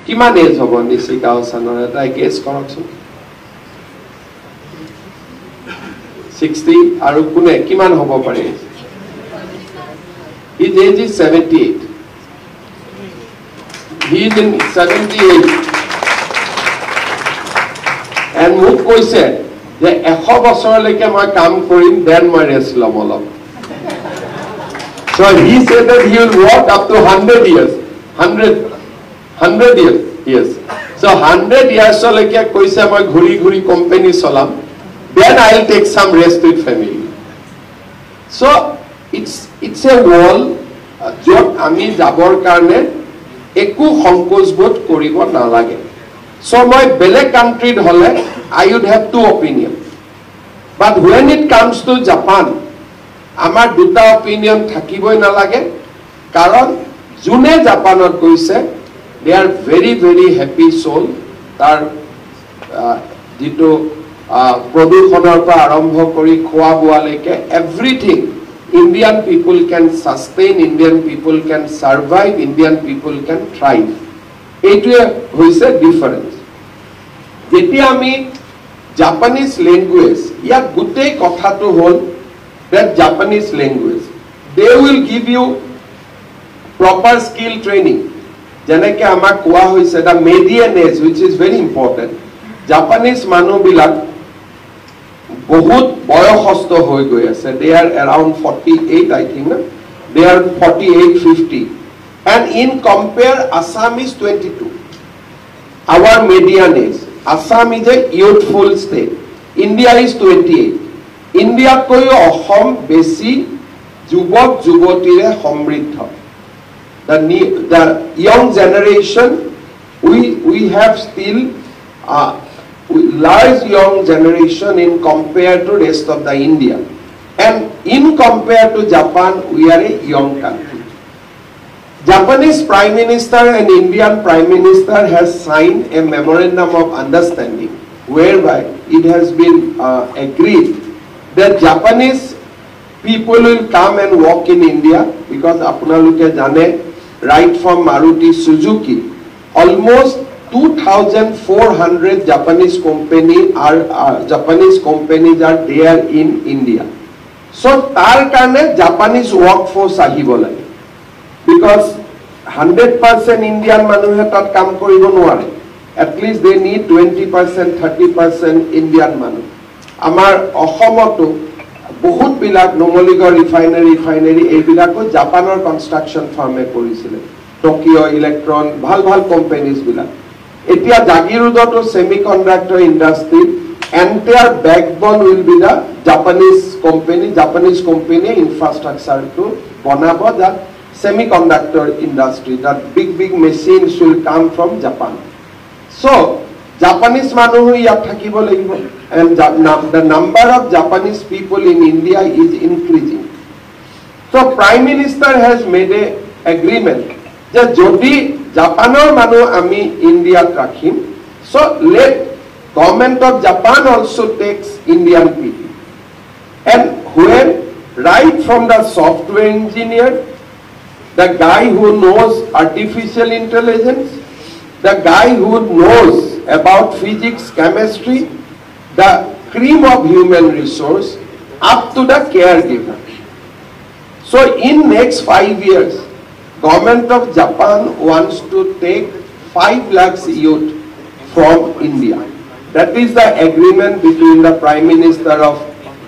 কিমান এজ হ'ব নিশিকাওয়ানৰ এটা গেছ কৰকচোন 60 আৰু কোনে কিমান হ'ব পাৰে his age is 78 he is in 78 and মোক কৈছে যে 100 বছৰলৈকে মই কাম কৰিম দেন মই ৰেষ্ট ল'ম অলপ so he said that he will work up to 100 years 100 years yes so 100 years লৈকে কৈছে মই ঘুৰি ঘুৰি কোম্পানী চলাম then I will take some rest with family so it's a wall jot ami jabor karne eku sankoch bod koribo na lage so moi bele country hole I would have two opinion but when it comes to Japan amar duta opinion thakiboi na lage karon june Japanot koise they are very very happy soul tar dito প্ৰদূষণৰ পৰা আৰম্ভ কৰি খোৱা বোৱালৈকে everything Indian people can sustain Indian people can survive Indian people can thrive এইটোৱে হৈছে difference যেতিয়া আমি Japanese language ইয়াত গোটেই কথাটো হল that Japanese language they will give you proper skill training যেনেকৈ আমাক কোৱা হৈছে the median age which is very important Japanese মানুহবিলাক বহুত বয়সস্থ হৈ গৈ আছে they are around 48 I think they are 48 50 and in compare Assam is 22 our median age Assam is a youthful state India is 28 India koyo Assam besi যুৱক যুৱতীৰে সমৃদ্ধ the young generation we have still large young generation in compared to rest of the India and in compared to Japan we are a young country Japanese Prime Minister and Indian Prime Minister has signed a memorandum of understanding whereby it has been agreed that Japanese people will come and work in India because apnaluke jane right from Maruti Suzuki almost 2,400 Japanese companies are there in India. So tar karne Japanese workforce ahibo lage because 100% Indian manuhe tat kam koribo nware at least they need 20% 30% Indian manu amar Ashomoto বহুত বিলাক নমলিগড় refinery এইবিলাকো জাপানৰ construction ফাৰ্মে কৰিছিলে Tokyo electron ভাল ভাল companies বিলাক এতিয়া জাগিৰোডটো semiconductor industry entire backbone will be the Japanese company infrastructure to banabo the semiconductor industry that big machines will come from Japan so Japanese manuhu yat thakibo lagibo and the number of Japanese people in India is increasing so Prime Minister has made a agreement that jodi Japanor manu ami India rakhim so let government of Japan also takes Indian people and when right from the software engineer the guy who knows artificial intelligence the guy who knows about physics chemistry the cream of human resource up to the caregiver so in next 5 years government of Japan wants to take 5 lakhs youth from India that is the agreement between the Prime Minister of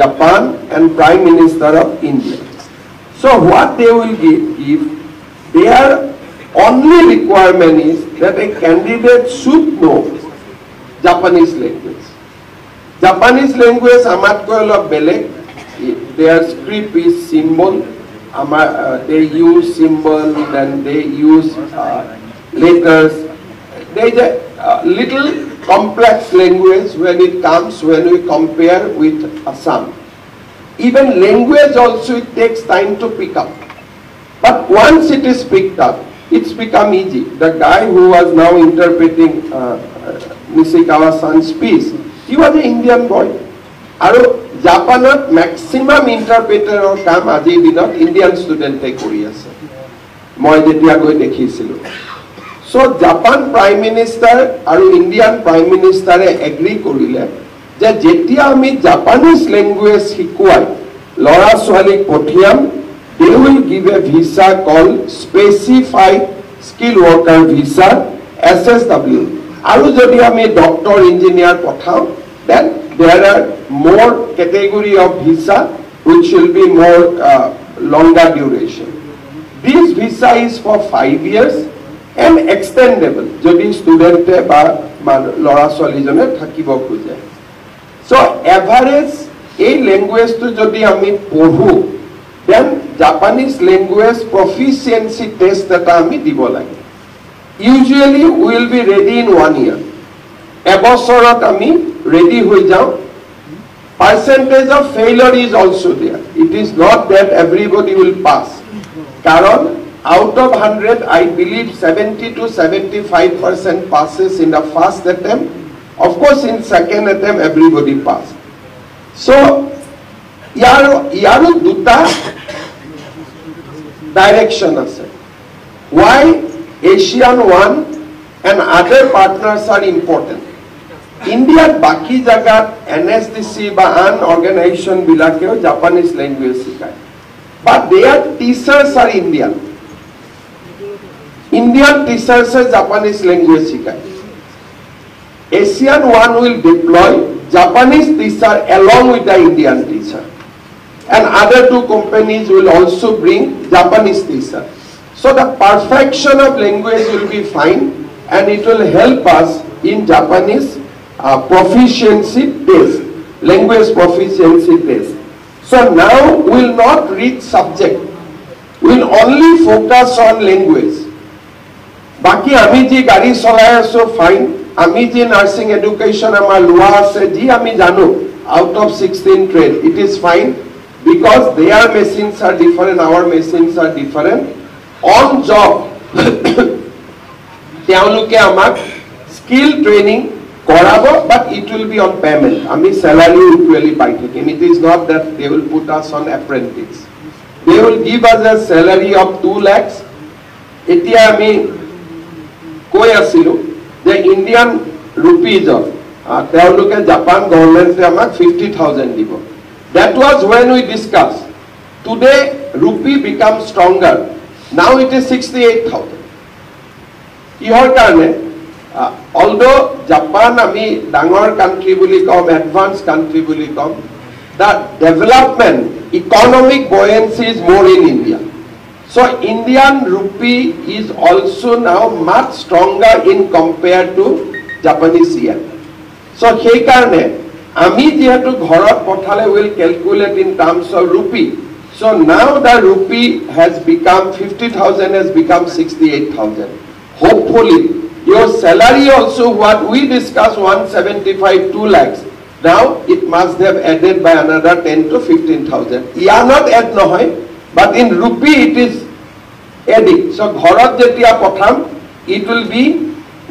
Japan and Prime Minister of India so what they will give their only requirement is that a candidate should know Japanese language amatko olo belek their script is symbol they use symbol then they use letters there is a little complex language when it comes when we compare with Assam even language also it takes time to pick up but once it is picked up it's become easy the guy who was now interpreting Nishikawa-san's speech he was an Indian boy aru Japanot maximum interpreter or kam aji dinot Indian student e kori ase moi jetia goi dekhisilu So Japan Prime Minister আৰু Indian Prime Minister agree কৰিলে যে যেতিয়া আমি Japanese language শিকুৱাই লৰা ছোৱালীক পঠিয়াম, they will give a visa called Specified Skilled Worker Visa SSW. আৰু যদি আমি doctor engineer পঠাও, then there are more category of visa which will be more longer duration. This visa is for 5 years and extendable যদি student বা লৰা ছোৱালীজনে থাকিব খোজে. So average এই ল্যাঙ্গুৱেজটো যদি আমি পঢ়ো, then Japanese language proficiency test এটা আমি দিব লাগে. Usually we will be ready in 1 year. এবছৰত আমি ready হৈ যাও. Percentage of failure is also there. It is not that everybody will pass. Karon out of 100, I believe 70 to 75% passes in the first attempt. Of course, in second attempt, everybody pass. So, yaru duta direction ase. Why ASEAN 1 and other partners are important. India baki jagat NSDC ba an organization bilakeo Japanese language sikai. But their teachers are Indian. Indian teachers are Japanese language sikai. ASEAN 1 will deploy Japanese teacher along with the Indian teacher. And other two companies will also bring Japanese teacher. So the perfection of language will be fine and it will help us in Japanese proficiency test, language proficiency test. So now we will not read subject, we will only focus on language. Baki ami ji gari cholai aso fine, ami ji nursing education amar lua ase ji ami jano out of 16 trade, it is fine because their machines are different, our machines are different. On job তেওঁলোকে আমাক skill training korabo, but it will be on payment. Ami salary usually pai thakim. It is not that they will put us on apprentice. They will give us a salary of 2 lakhs. Etia ami koi asilo the Indian rupees of তেওঁলোকে Japan government amak 50,000 dibo. That was when we discussed. Today rupee becomes stronger. Now it is 68,000. Ihor karone although Japan ami dangor country buli kom, advanced country buli kom, the development economic buoyancy is more in India. So Indian rupee is also now much stronger in compared to Japanese yen. So সেই কারণে আমি যেহেতু ঘৰত পঠালে will calculate in terms of rupee. So now the rupee has become 50,000 has become 68,000. Hopefully your salary also what we discussed 175 2 lakhs. Now it must have added by another 10 to 15,000. Yeah, not add nohoy, but in rupee it is adding. So ঘৰত যেতিয়া পঠাম it will be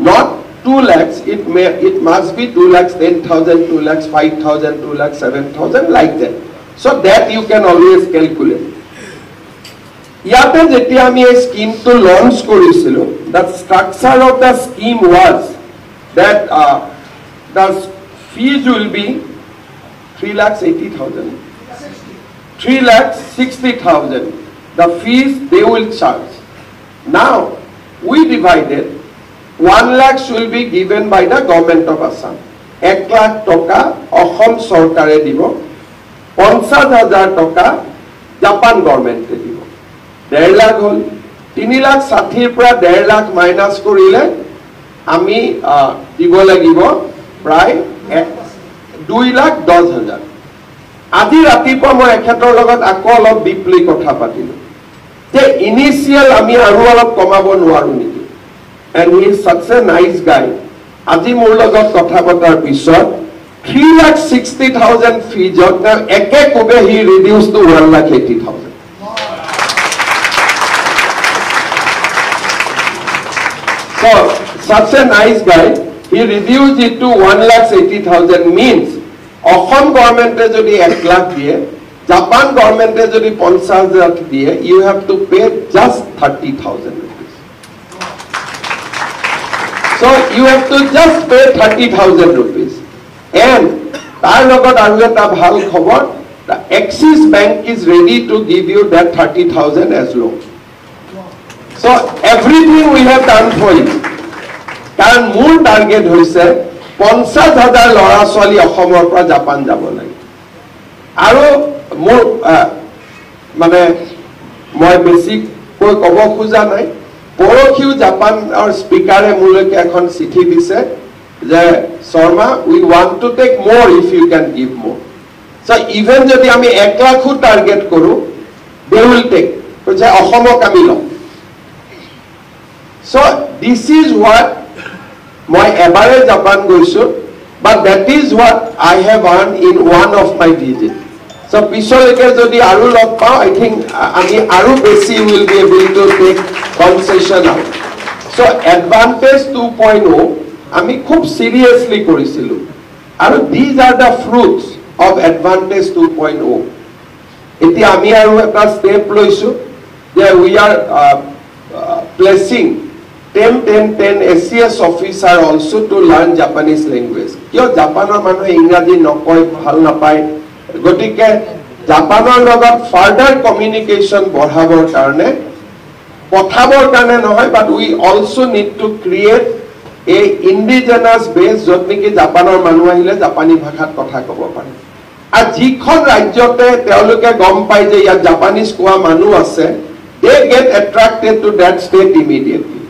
not 2 lakhs, it must be 2 lakhs 10,000, 2 lakhs 5,000, 2 lakhs 7,000 like that. So that you can always calculate. Yate jetia ami a scheme to launch korisilo, the structure of the scheme was that the fees will be 3,80,000, 3,60,000. The fees they will charge. Now we divided 1 lakh will be given by the government of Assam. 1 lakh toka Assam Sarkare dibo, 50,000 toka Japan government dibo. 1.5 lakh hol 3,60,000 পৰা 1.5 lakh minus কৰিলে আমি দিব লাগিব প্ৰায় 2,10,000. আজি ৰাতিপুৱা মই এখেতৰ লগত আকৌ অলপ ডিপলি কথা পাতিলো যে ইনিশিয়াল আমি আৰু অলপ কমাব নোৱাৰো নেকি. And he is such a nice guy. আজি মোৰ লগত কথা পতাৰ পিছত 3,60,000 fees একে কোবে he reduced to 1,80,000. So such a nice guy, he reduced it to 1,80,000 means Assam government jodi 1 lakh diye, Japan government jodi 50,000 diye, you have to pay just 30,000 rupees. So you have to just pay 30,000 rupees. And tar logot aru eta bhal khobor, the Axis Bank is ready to give you that 30,000 as loan. So everything we have done for you. Karan moor target hoise 50,000 lora swali Asomor pra Japan jabo lage. Aro moor mane moi basic koi kobo khuja nai. Porokhiu Japan or speaker muleke ekhon chithi dise je Sharma, we want to take more if you can give more. So even jodi ami 1 lakh target koru, they will take. Koche Asomok ami lom. So this is what moi ebare Japan goisu, but that is what I have earned in one of my visits. So pisoleke jodi aru log pao, I think ami aru besi will be able to take concession out. So Advantage 2.0 ami khub seriously korisilu. Aru these are the fruits of Advantage 2.0. Eti ami aru eta step loisu that we are placing 10 SCS officer also to learn Japanese language. Kyo Japanor manu English nokoi bhal napai. Gotike Japanor logot further communication borhabor karone pothabor karone nohoy, but we also need to create a indigenous base jot niki Japanor manu ahile Japani bhashat kotha kobo pare. Ar jikhon rajyote teoluke gom pai je ya Japanese koa manu ase, they get attracted to that state immediately.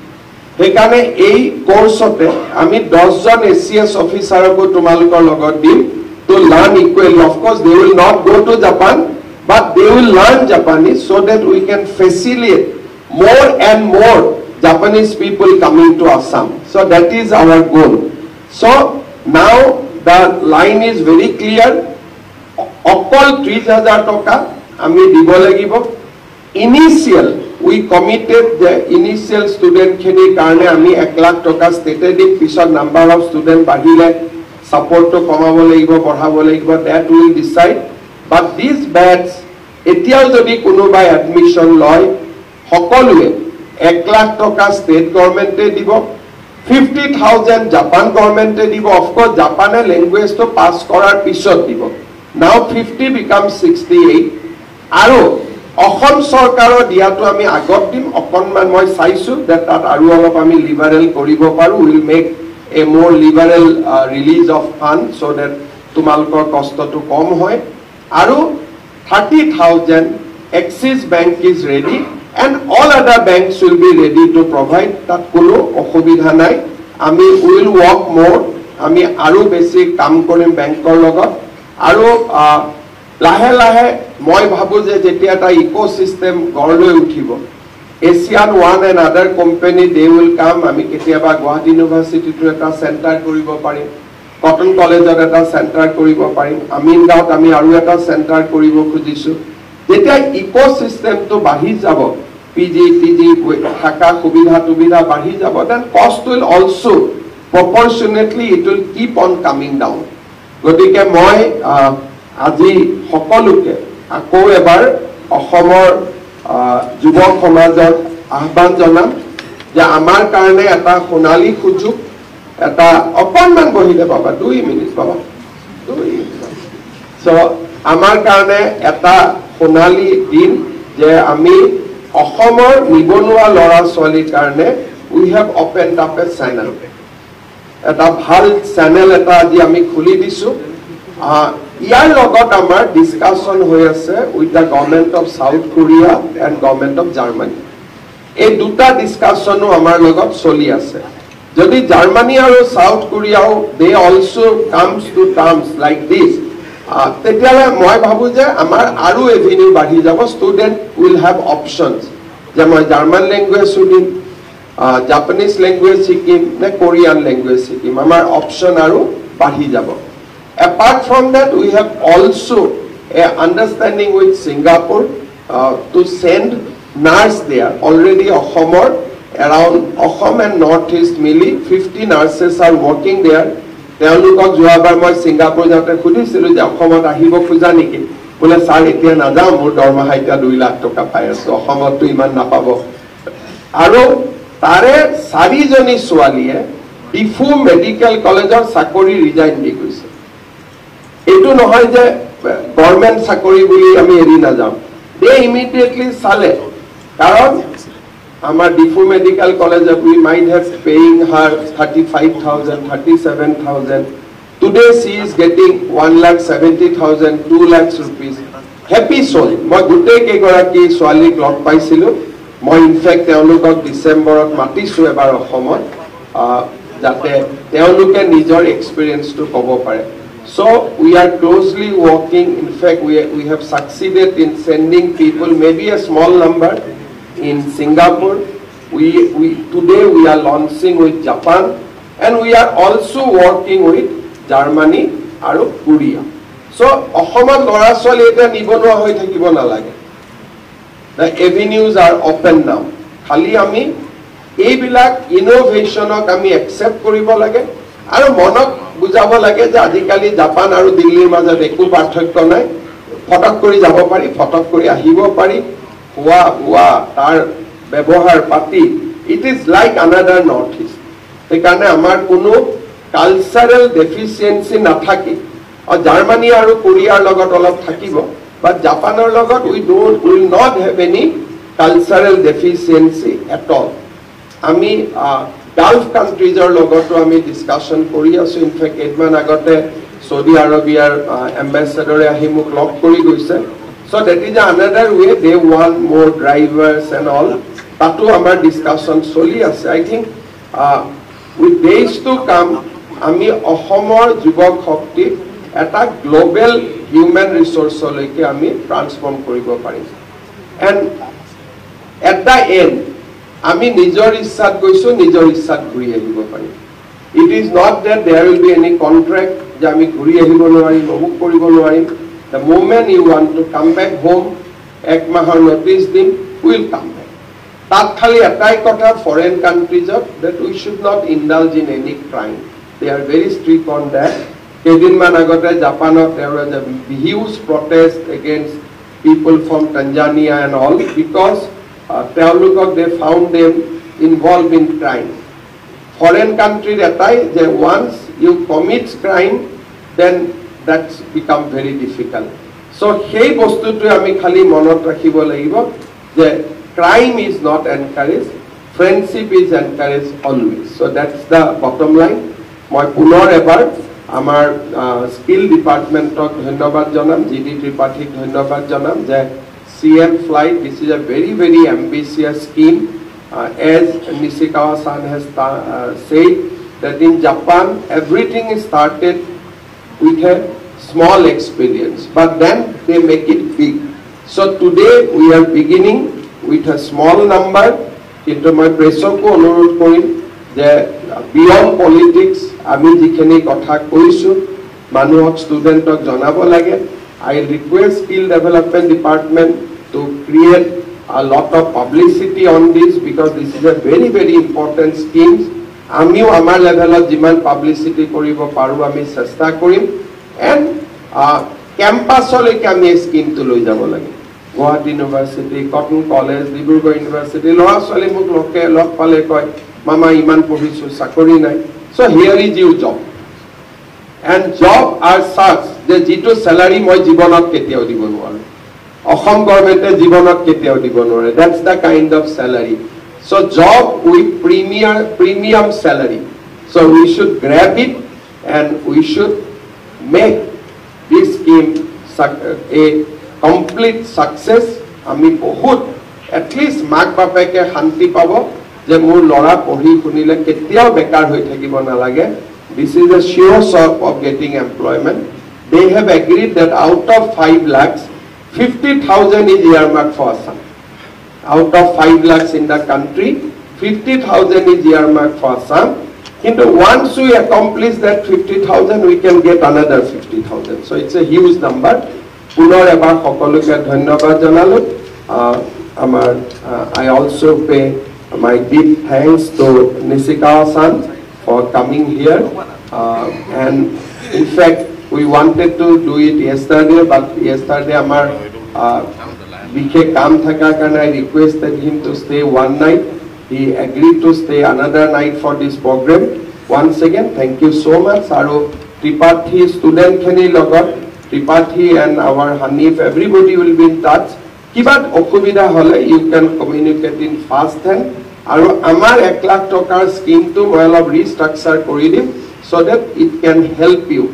Hekane ei course ote ami 10 jon SCS officer ko tumalukor logot dim to learn equally. Of course they will not go to Japan, but they will learn Japanese so that we can facilitate more and more Japanese people coming to Assam. So that is our goal. So now the line is very clear. Okol 30,000 toka ami dibo lagibo. Initial we committed the initial student khini karone ami 1 lakh toka stated in pisor number of student bahile support to komabo lagibo porhabo lagibo, that will decide. But these batch etiao jodi konobai admission loy hokolue 1 lakh toka state government e dibo, 50,000 Japan government e dibo. Of course Japan language to pass korar pisot dibo. Now 50 becomes 68. Aro Asam Sarkaro diato ami agot dim okonman moi saisu that aru olop ami liberal koribo paru. We will make a more liberal release of funds so that tumalkor kosto to kom hoy. Aru 30,000 Axis Bank is ready and all other banks will be ready to provide. Tat kono okhobidha nai. Ami will work more. Ami aru besi kam korim bankor logot. Aru lahe lahe moi bhabu je jetia ta ecosystem gorloi uthibo. Asian One and other company they will come. Ami ketiaba Guwahati University to eta center koribo parim. Cotton College eta center koribo parim. Amingaot ami aru eta center koribo khujisu. Jetia ecosystem to bahi jabo, PG thaka subidha tubidha bahi jabo, then cost will also proportionately it will keep on coming down. Gotike moi আজি সকলোকে আকৌ এবাৰ অসমৰ যুৱক সমাজক আহ্বান জনাম যে আমাৰ কাৰণে এটা সোণালী সুযোগ, এটা অকণমান বহিলে পাবা 2 মিনিট পাবা 2 মিনিট। সো আমাৰ কাৰণে এটা সোণালী দিন যে আমি অসমৰ নিবনুৱা ল'ৰা ছোৱালীৰ কাৰণে উই হেভ অপেনড আপ এ চেনেল, এটা ভাল চেনেল এটা আজি আমি খুলি দিছো। ইয়াৰ লগত আমাৰ ডিসকাশন হৈ আছে with the government of south Korea and government of Germany. এই দুটা ডিসকাশনো আমাৰ লগত চলি আছে। যদি জাৰ্মানী আৰু সাউথ কোৰিয়াও they also comes to terms like this, তেতিয়ালে মই ভাবো যে আমাৰ আৰু এভিনিউ বাঢ়ি যাব। ষ্টুডেন্ট উইল হ্যাভ অপশনস যে মই জাৰ্মান ল্যাঙ্গুৱেজ শিকিম, জাপানিজ ল্যাঙ্গুৱেজ শিকিম নে কোৰিয়ান ল্যাঙ্গুৱেজ শিকিম, আমাৰ অপশন আৰু বাঢ়ি যাব। Apart from that, we have also a understanding with Singapore to send nurse there. Already Asomor, around Assam and Northeast Mili, 50 nurses are working there. Teolukok joabar moi Singapore jaute khudisilu je Asomot ahibo khoja niki, bole sir etia najao mor dormaha eta 2 lakh toka pai asu, Asomot to iman napabo. Aro tare 4 joni swaliye Diphu medical কলেজৰ চাকৰি resign দি গৈছে এইটো নহয় যে government চাকৰি বুলি আমি এৰি নাযাওঁ দে ইমিডিয়েটলি চালে কাৰণ আমাৰ Diphu medical college we might have paying her 35,000 37,000 today she is getting 1,70,000 2 lakhs rupees happy soul মই গুটেই কেগৰাকী ছোৱালীক লগ পাইছিলো মই ইনফেক্ট তেওঁলোকক ডিসেম্বৰত মাতিছো এবাৰ অসমত যাতে তেওঁলোকে নিজৰ এক্সপেৰিয়েন্সটো ক'ব পাৰে so we are closely working in fact we have succeeded in sending people maybe a small number in Singapore today we are launching with Japan and we are also working with Germany আৰু Korea so অসমত লৰা ছোৱালী এটা নিবনুৱা হৈ থাকিব নালাগে the avenues are open now খালি আমি এইবিলাক ইনোভেশনক আমি একসেপ্ট কৰিব লাগে আৰু মনক বুজাব লাগে যে আজিকালি জাপান আৰু দিল্লীৰ মাজত একো পাৰ্থক্য নাই ফটক কৰি যাব পাৰি ফটক কৰি আহিব পাৰি হোৱা তাৰ ব্যৱহাৰ পাতি it is like another north east সেইকাৰণে আমাৰ কোনো কালচাৰেল ডেফিচিয়েন্সি নাথাকে জাৰ্মানী আৰু কোৰিয়াৰ লগত অলপ থাকিব but জাপানৰ লগত we will not have any cultural deficiency at all আমি Gulf countries are logoto ami discussion kori asu in fact edman agote Saudi Arabia ambassador ahimuk log kori goise so that is another way they want more drivers and all tatu amar discussion soli ase I think with days to come ami ohomor jubok shakti eta global human resource loike ami transform koribo parim and at the end আমি নিজৰ ইচ্ছাত গৈছো নিজৰ ইচ্ছাত ঘূৰি আহিব পাৰিম it is not that there will be any contract যে আমি ঘূৰি আহিব নোৱাৰিম অমুক কৰিব নোৱাৰিম the moment you want to come back home এক মাহৰ নোটিছ দিম will come back তাত খালি এটাই কথা foreign countries that we should not indulge in any crime they are very strict on that কেইদিনমান আগতে জাপানত there was a huge protest against people from Tanzania and all because they found them involved in crime foreign country etai je once you commit crime then that's become very difficult so hey bostu tu ami khali monot rakhibo lagibo je crime is not encouraged friendship is encouraged always so that's the bottom line moi punor ebar amar skill department ok dhonnobad janam GD Tripathi dhonnobad janam je CM flight this is a very ambitious scheme as Nishikawa-san has said that in Japan everything is started with a small experience but then they make it big so today we are beginning with a small number into my presoko অনুরোধ কৰিম যে beyond politics আমি যিখিনি কথা কৈছো মানুহক ষ্টুডেন্টক জনাব লাগে I request skill development department to create a lot of publicity on this because this is a very important scheme amiu amar level of jiman publicity koribo paru ami chesta korim and campus oleke ami scheme to loi jabo lage Guwahati University Cotton College Dibrugarh University lora sole muk loke log pale koy mama iman pohisu sakori nai so here is your job and job are such যে যেটো salary মই জীৱনত কেতিয়াও দিব নোৱাৰো অসম গভৰ্ণমেণ্টে জীৱনত কেতিয়াও দিব নোৱাৰে that's the kind of salary so job with premium salary so we should grab it and we should make this scheme a complete success আমি বহুত at least মাক বাপেকে শান্তি পাব যে মোৰ লৰা পঢ়ি শুনিলে কেতিয়াও বেকাৰ হৈ থাকিব নালাগে this is a sure source of getting employment they have agreed that out of 5 lakhs 50,000 is earmarked for Assam out of 5 lakhs in the country 50,000 is earmarked for Assam কিন্তু once we accomplish that 50,000 we can get another 50,000 so it's a huge number পুনৰ এবাৰ সকলোকে ধন্যবাদ জনালো আমাৰ I also pay my deep thanks to Nishikawa-san for coming here and in fact we wanted to do it yesterday but yesterday amar bikhe kaam thaka karone I requested him to stay one night he agreed to stay another night for this program once again thank you so much. Aru Tripathi student kheni logot Tripathi and our Hanif, everybody will be in touch. Kibat okubida hole you can communicate in fast hand. Aru amar 1 lakh tokar scheme to moi restructure kori dim so that it can help you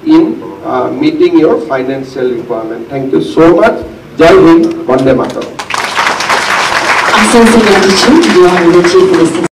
in meeting your financial requirement. Thank you so much. Jai Hind, Vande Mataram. Associate Chief, you are the Chief Minister.